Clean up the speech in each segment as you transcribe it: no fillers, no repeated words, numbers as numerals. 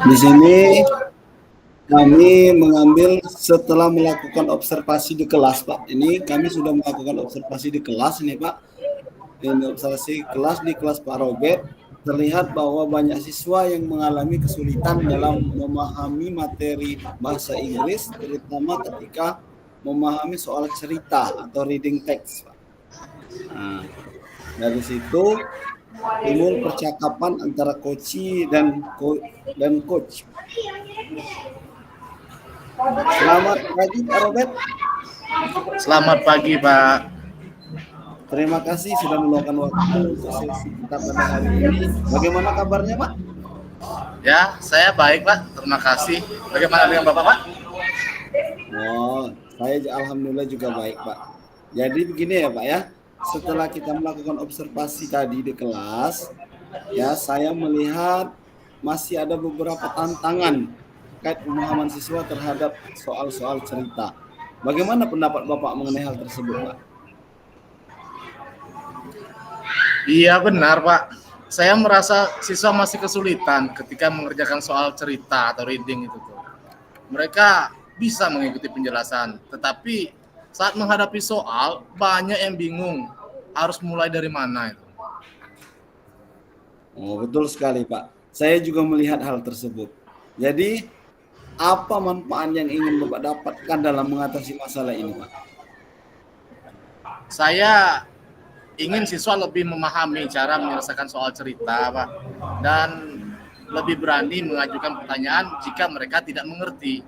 Di sini kami mengambil setelah melakukan observasi di kelas, Pak. Ini kami sudah melakukan observasi di kelas ini, Pak. Ini observasi kelas di kelas Pak Robert. Terlihat bahwa banyak siswa yang mengalami kesulitan dalam memahami materi bahasa Inggris, terutama ketika memahami soal cerita atau reading text, Pak. Nah, dari situ timbul percakapan antara coach dan coach. Selamat pagi Pak Robert. Selamat pagi Pak. Terima kasih sudah meluangkan waktu untuk sesi kita pada hari ini. Bagaimana kabarnya Pak? Ya, saya baik Pak. Terima kasih. Bagaimana dengan Bapak Pak? Oh, saya alhamdulillah juga baik Pak. Jadi begini ya Pak ya. Setelah kita melakukan observasi tadi di kelas, ya saya melihat masih ada beberapa tantangan terkait pemahaman siswa terhadap soal-soal cerita. Bagaimana pendapat Bapak mengenai hal tersebut, Pak? Iya benar Pak. Saya merasa siswa masih kesulitan ketika mengerjakan soal cerita atau reading itu tuh. Mereka bisa mengikuti penjelasan, tetapi saat menghadapi soal banyak yang bingung harus mulai dari mana itu. Oh, betul sekali, Pak. Saya juga melihat hal tersebut. Jadi, apa manfaat yang ingin Bapak dapatkan dalam mengatasi masalah ini, Pak? Saya ingin siswa lebih memahami cara menyelesaikan soal cerita, Pak, dan lebih berani mengajukan pertanyaan jika mereka tidak mengerti.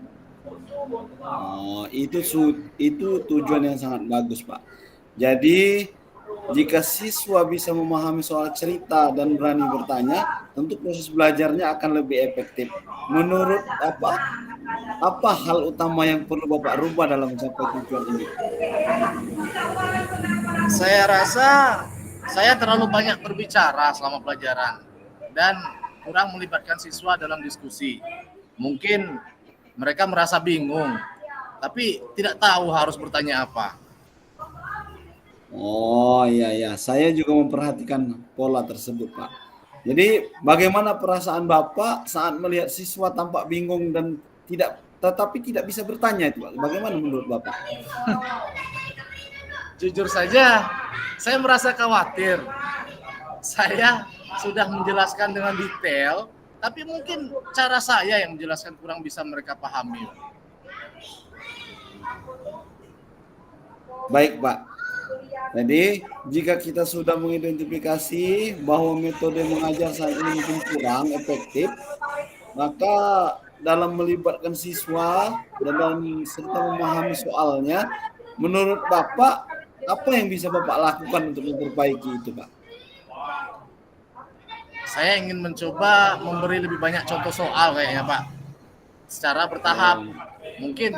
Oh, itu tujuan yang sangat bagus, Pak. Jadi, jika siswa bisa memahami soal cerita dan berani bertanya, tentu proses belajarnya akan lebih efektif. Menurut apa hal utama yang perlu Bapak rubah dalam mencapai tujuan ini? Saya rasa saya terlalu banyak berbicara selama pelajaran dan kurang melibatkan siswa dalam diskusi. Mungkin mereka merasa bingung, tapi tidak tahu harus bertanya apa. Oh iya, saya juga memperhatikan pola tersebut, Pak. Jadi bagaimana perasaan Bapak saat melihat siswa tampak bingung dan tetapi tidak bisa bertanya itu, Pak? Bagaimana menurut Bapak? Jujur saja, saya merasa khawatir. Saya sudah menjelaskan dengan detail, tapi mungkin cara saya yang menjelaskan kurang bisa mereka pahami. Baik, Pak. Jadi, jika kita sudah mengidentifikasi bahwa metode mengajar saat ini mungkin kurang efektif, maka dalam melibatkan siswa dan serta memahami soalnya, menurut Bapak, apa yang bisa Bapak lakukan untuk memperbaiki itu, Pak? Saya ingin mencoba memberi lebih banyak contoh soal kayaknya, Pak. Secara bertahap. Mungkin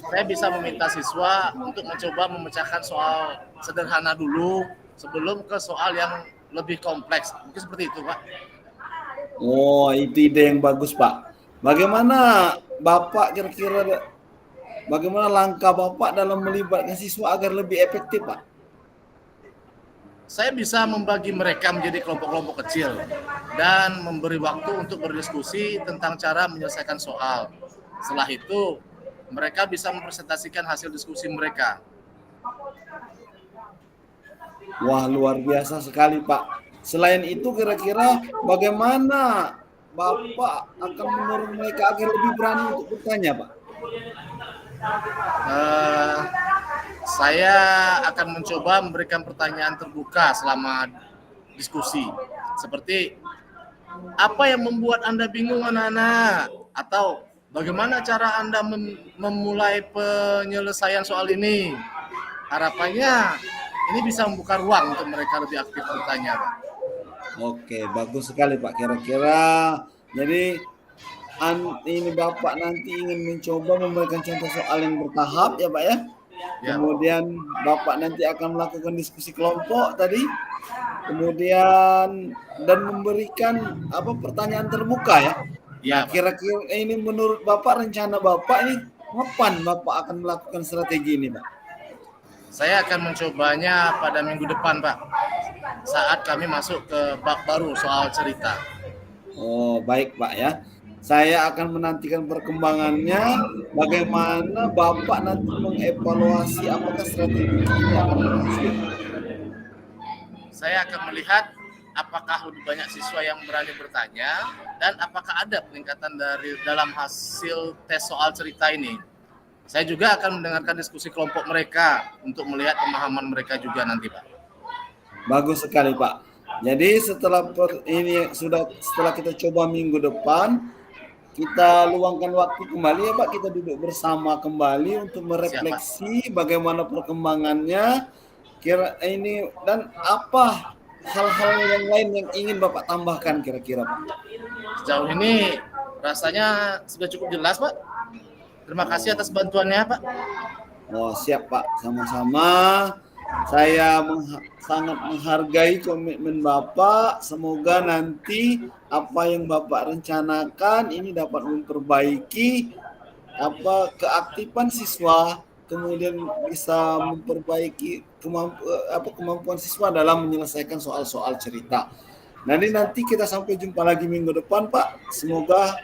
saya bisa meminta siswa untuk mencoba memecahkan soal sederhana dulu sebelum ke soal yang lebih kompleks. Mungkin seperti itu, Pak. Oh, itu ide yang bagus, Pak. Bagaimana Bapak kira-kira bagaimana langkah Bapak dalam melibatkan siswa agar lebih efektif, Pak? Saya bisa membagi mereka menjadi kelompok-kelompok kecil dan memberi waktu untuk berdiskusi tentang cara menyelesaikan soal. Setelah itu, mereka bisa mempresentasikan hasil diskusi mereka. Wah, luar biasa sekali, Pak. Selain itu, kira-kira bagaimana Bapak akan mendorong mereka agar lebih berani untuk bertanya, Pak? Saya akan mencoba memberikan pertanyaan terbuka selama diskusi. Seperti, apa yang membuat Anda bingung anak-anak? Atau bagaimana cara Anda memulai penyelesaian soal ini? Harapannya ini bisa membuka ruang untuk mereka lebih aktif bertanya, Pak. Oke, bagus sekali, Pak. Kira-kira jadi ini Bapak nanti ingin mencoba memberikan contoh soal yang bertahap ya, Pak ya? Ya. Kemudian Bapak nanti akan melakukan diskusi kelompok tadi. Kemudian dan memberikan pertanyaan terbuka ya. Ya, kira-kira ini menurut Bapak rencana Bapak ini kapan Bapak akan melakukan strategi ini, Pak? Saya akan mencobanya pada minggu depan, Pak. Saat kami masuk ke bab baru soal cerita. Oh, baik, Pak ya. Saya akan menantikan perkembangannya, bagaimana Bapak nanti mengevaluasi apakah strategi ini akan berhasil. Saya akan melihat apakah lebih banyak siswa yang berani bertanya dan apakah ada peningkatan dari dalam hasil tes soal cerita ini. Saya juga akan mendengarkan diskusi kelompok mereka untuk melihat pemahaman mereka juga nanti, Pak. Bagus sekali, Pak. Jadi setelah setelah kita coba minggu depan, kita luangkan waktu kembali ya Pak, kita duduk bersama kembali untuk merefleksi bagaimana perkembangannya ini dan apa hal-hal yang lain yang ingin Bapak tambahkan kira-kira Pak. Sejauh ini rasanya sudah cukup jelas Pak. Terima kasih atas bantuannya Pak. Oh siap Pak, sama-sama. Saya sangat menghargai komitmen Bapak. Semoga nanti apa yang Bapak rencanakan ini dapat memperbaiki keaktifan siswa, kemudian bisa memperbaiki kemampuan siswa dalam menyelesaikan soal-soal cerita. Nanti kita sampai jumpa lagi minggu depan Pak. Semoga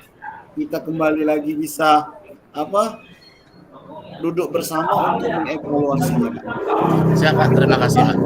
kita kembali lagi bisa duduk bersama untuk mengevaluasinya. Siap Pak, terima kasih Pak.